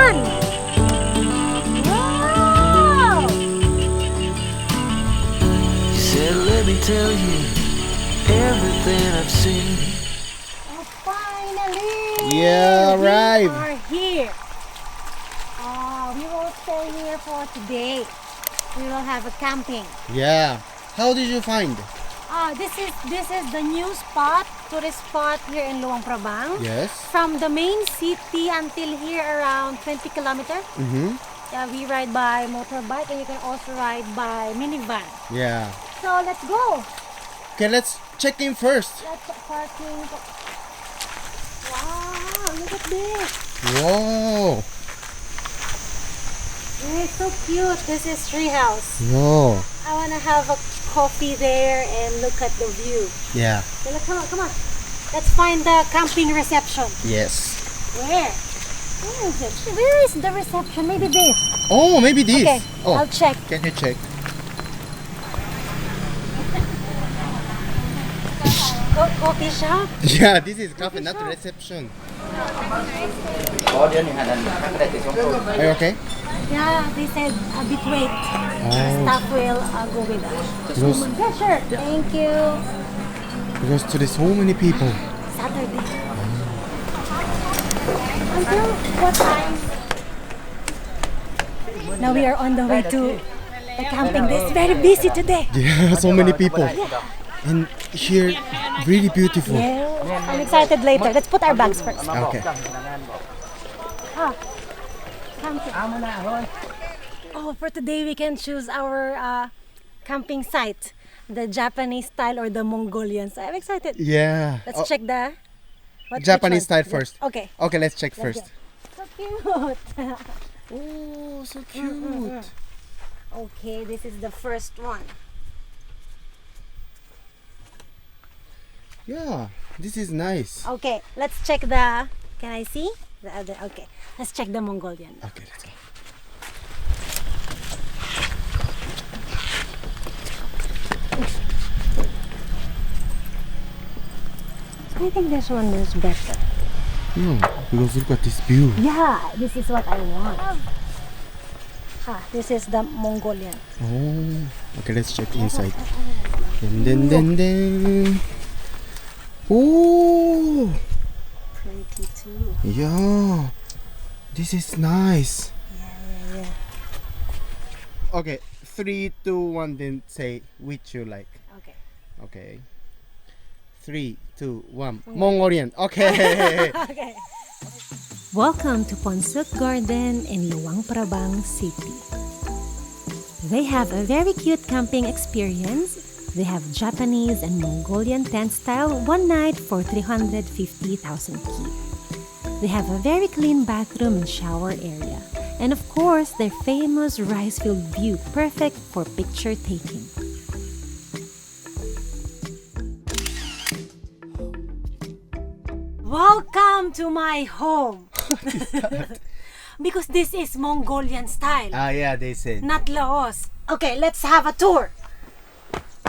one. Wow. She said, let me tell you everything I've seen. Oh, finally. Yeah, We arrived. are here. Oh, we will stay here for today. We will have a camping. Yeah. How did you find? This is the new spot, tourist spot here in Luang Prabang. Yes. From the main city until here around 20 kilometers. Mm-hmm. We ride by motorbike and you can also ride by minivan. Yeah. So let's go. Okay, let's check in first. Let's parking. Wow, look at this. Whoa. It's so cute. This is tree house. Whoa. I want to have a coffee there and look at the view. Yeah. Okay, come on. Let's find the camping reception. Yes. Where? Where is it? Where is the reception? Maybe this. Oh, maybe this. Okay, Oh, I'll check. can you check? Coffee shop? Yeah, this is cafe, not reception. Are you okay? Yeah, they said a bit wait. Staff will go with us. Because, Yeah, sure. Thank you. because today so many people. Saturday. Until what time? Now we are on the way to the camping. It's very busy today. Yeah, so many people. And here, really beautiful. Yeah, I'm excited later. Let's put our bags first. Okay. Camping. Oh, for today we can choose our camping site, the Japanese style or the Mongolian style. I'm excited. Yeah. Let's check the which Japanese one? style first. Okay. Okay, let's check first. So cute. Oh, so cute. Okay, this is the first one. Yeah, this is nice. Okay, let's check the. Can I see the other? Okay, let's check the Mongolian. Okay, let's go. I think this one is better. No, because look at this view. Yeah, this is what I want. This is the Mongolian. Oh, okay, let's check inside. Then. Oh, Pretty too. yeah, this is nice. Yeah. Okay, 3, 2, 1, then say which you like. Okay. Okay. 3, 2, 1. Mongolian. Okay. Okay. Welcome to Phounsouk Garden in Luang Prabang City. They have a very cute camping experience. They have Japanese and Mongolian tent style one night for 350,000 ki. They have a very clean bathroom and shower area. And of course, their famous rice-field view, perfect for picture taking. Welcome to my home. Because this is Mongolian style, Yeah, they said. not Laos. Okay, let's have a tour.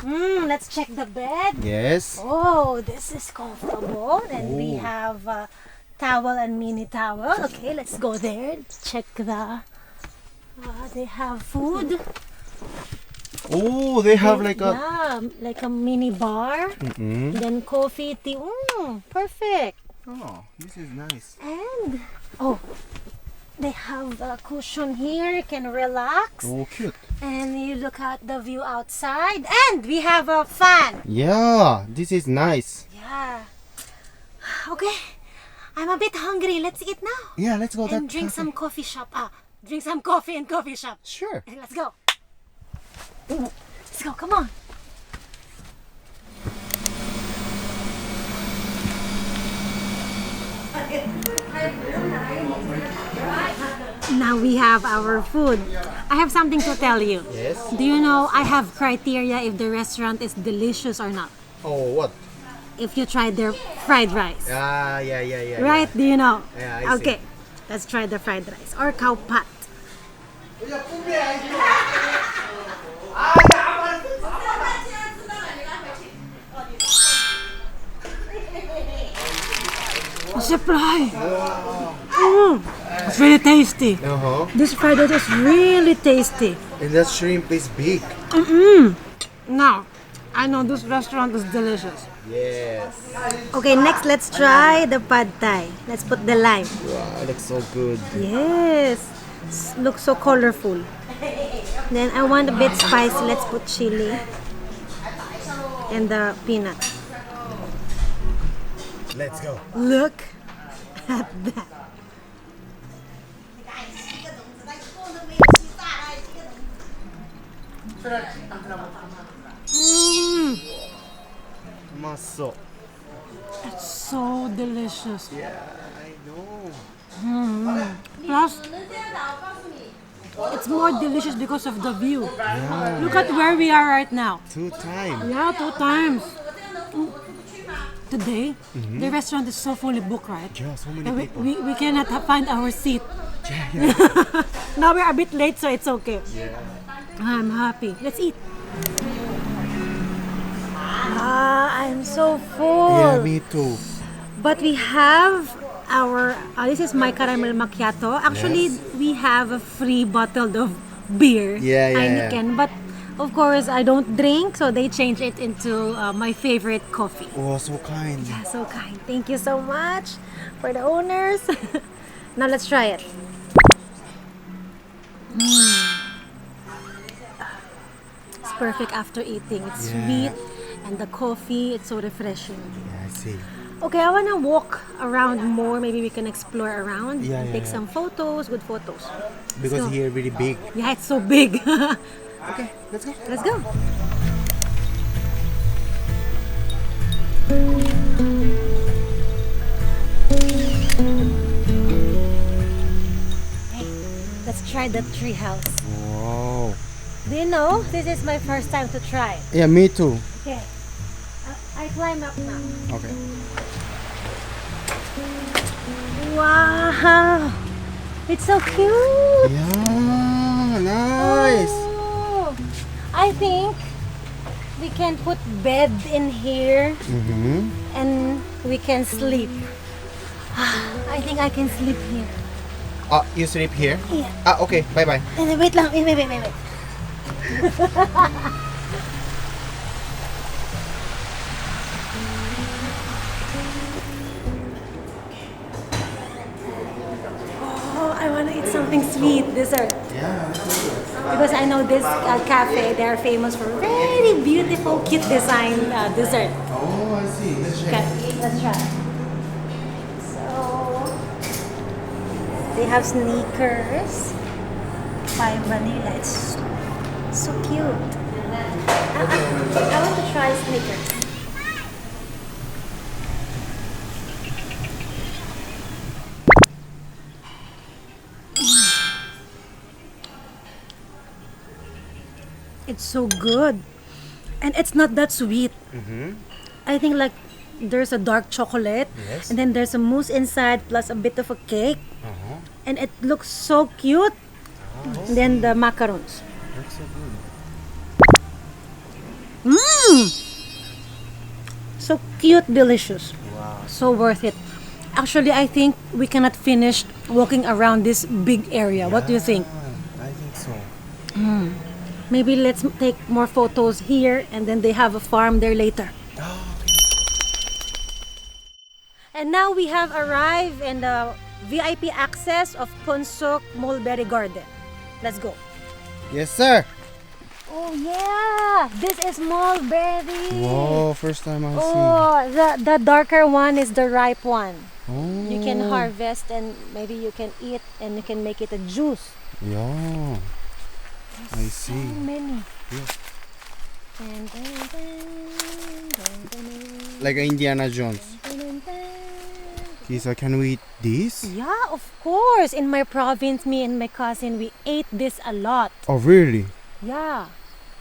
Let's check the bed. Yes. Oh, this is comfortable. And we have a towel and mini towel. Okay, let's go there. Check the... they have food. Oh, they have like a. Yeah, like a mini bar. Then coffee, tea. Perfect. Oh, this is nice. And, they have a cushion here. You can relax. Oh, cute. And you look at the view outside. And we have a fan. Yeah, this is nice. Yeah. Okay. I'm a bit hungry. Let's eat now. Yeah, let's go. And drink some coffee shop. Drink some coffee in coffee shop. Sure. Okay, let's go. Let's go. Come on. Now we have our food. I have something to tell you. Yes. Do you know I have criteria if the restaurant is delicious or not? Oh, what? If you tried their fried rice. Yeah. Right? Do you know? Yeah, I see. Okay. Let's try the fried rice or cow pat. supply. It's really tasty. This fried rice is really tasty. And that shrimp is big. Now, I know this restaurant is delicious. Yes. Okay, next let's try the pad thai. Let's put the lime. Wow, it looks so good. Yes, looks so colorful. Then I want a bit spicy. Let's put chili and the peanut. Let's go. Look at that. Maso. It's so delicious. Yeah, I know. Plus, it's more delicious because of the view. Look at where we are right now. 2 times. Yeah, 2 times. Today, the restaurant is so fully booked, right? Yeah, so many And people. we cannot find our seat. Yeah. Now we're a bit late, so it's okay. Yeah. I'm happy. Let's eat. I'm so full. Yeah, me too. But we have our, this is my caramel macchiato. Actually, Yes. we have a free bottle of beer. Yeah. Heineken. But of course, I don't drink, so they change it into my favorite coffee. Oh, so kind. Yeah, so kind. Thank you so much for the owners. Now let's try it. It's perfect after eating. It's sweet, and the coffee, it's so refreshing. Yeah, I see. Okay, I wanna walk around more. Maybe we can explore around, Yeah, take yeah. some photos, good photos. Because So- here really big. Yeah, it's so big. Okay, let's go. Let's go. Hey, let's try the tree house. Wow. Do you know, this is my first time to try. Yeah, me too. Okay, I climb up now. Okay. Wow, it's so cute. Yeah, nice. Oh, I think we can put bed in here and we can sleep. I think I can sleep here. You sleep here? Yeah. Okay, bye-bye. Wait lang, wait. Oh, I want to eat something sweet, dessert. Yeah. Because I know this cafe, they are famous for very beautiful, cute design dessert. Oh, I see. Let's check. Okay, let's try. So, they have sneakers by vanilla. It's so cute. I want to try sneakers. It's so good. And it's not that sweet. I think like there's a dark chocolate, Yes. and then there's a mousse inside plus a bit of a cake. And it looks so cute. And then the macarons. Looks so good. So cute, delicious. Wow. So worth it. Actually, I think we cannot finish walking around this big area. What do you think? I think so. Maybe let's take more photos here, and then they have a farm there later. And now we have arrived in the VIP access of Phounsouk Mulberry Garden. Let's go. Yes, sir. Oh yeah, this is mulberry. Whoa, first time I see. Oh, the darker one is the ripe one. Oh. You can harvest and maybe you can eat and you can make it a juice. Yeah. I So see. many. Yeah. Dun, dun, dun, dun, dun, Like Indiana Jones. dun, dun, dun. Lisa, can we eat this? Yeah, of course. In my province, me and my cousin, we ate this a lot. Oh, really? Yeah.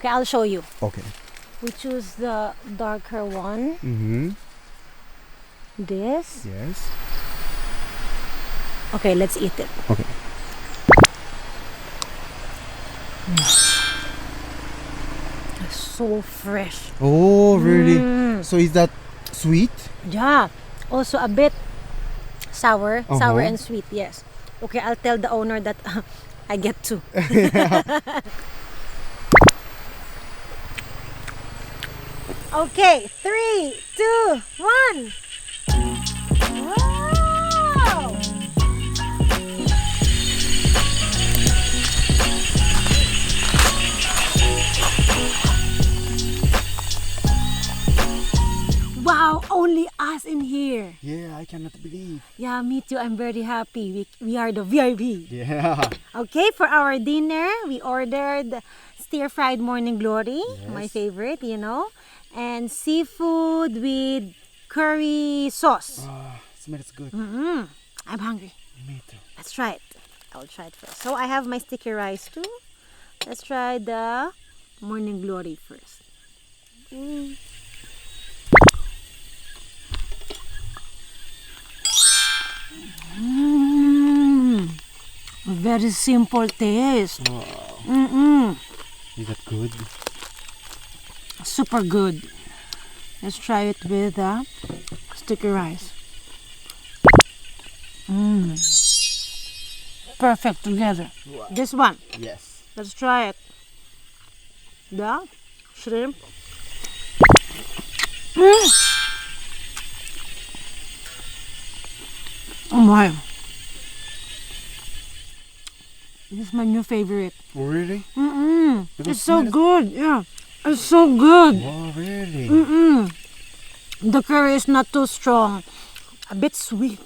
Okay, I'll show you. Okay. We choose the darker one. Mm-hmm. This. Yes. Okay, let's eat it. Okay. It's so fresh. Oh, really? So is that sweet? Yeah. Also a bit Sour, sour Uh-huh. and sweet. Yes. Okay, I'll tell the owner that I get two. Okay, 3, 2, 1. Wow! Wow, only us in here. Yeah, I cannot believe. Yeah, me too. I'm very happy. We are the VIP. Yeah. Okay, for our dinner, we ordered stir-fried morning glory, my Yes. favorite, you know, and seafood with curry sauce. Smells good. I'm hungry. Me too. Let's try it. I'll try it first. So I have my sticky rice too. Let's try the morning glory first. Very simple taste. Wow. Is that good? Super good. Let's try it with sticky rice. Perfect together. Wow. This one. Yes. Let's try it. The shrimp. Oh my. This is my new favorite. Oh, really? It's so good. Yeah. It's so good. Oh, really? The curry is not too strong. A bit sweet.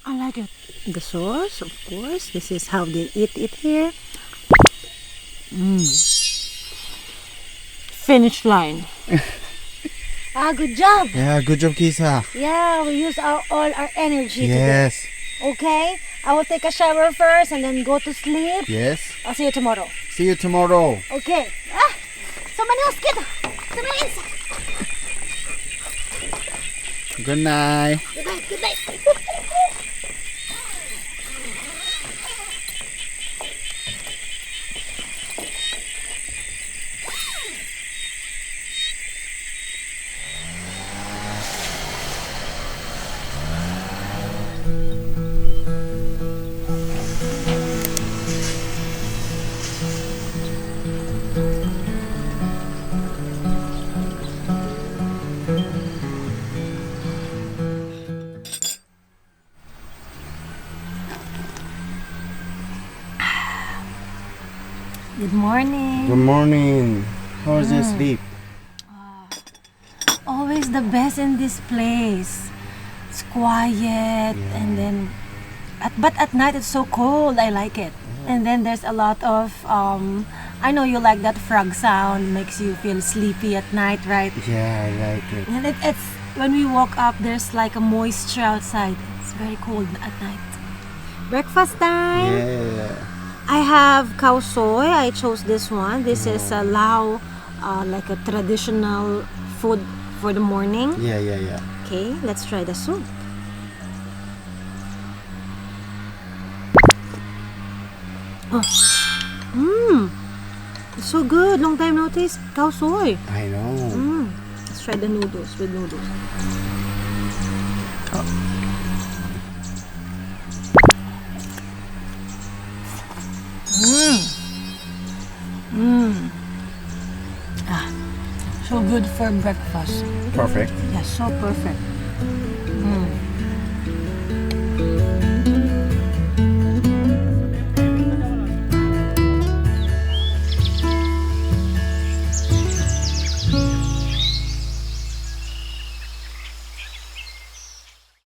I like it. The sauce, of course. This is how they eat it here. Finish line. Good job. Yeah, good job, Kisa. Yeah, we use all our energy today. Yes. Okay? I will take a shower first and then go to sleep. Yes. I'll see you tomorrow. See you tomorrow. Okay. Somebody else get somebody else. Good night. Good night. Good night. Good morning. Good morning. How was your sleep? Always the best in this place. It's quiet and then but at night it's so cold. I like it. And then there's a lot of I know you like that frog sound, makes you feel sleepy at night, right? Yeah, I like it. And it's when we woke up there's like a moisture outside. It's very cold at night. Breakfast time. Yeah. I have khao soy. I chose this one. This is a Lao, like a traditional food for the morning. Yeah. Okay, let's try the soup. It's so good. Long time no taste khao soy. I know. Let's try the noodles with noodles. So good for breakfast. Perfect. Yeah, so perfect.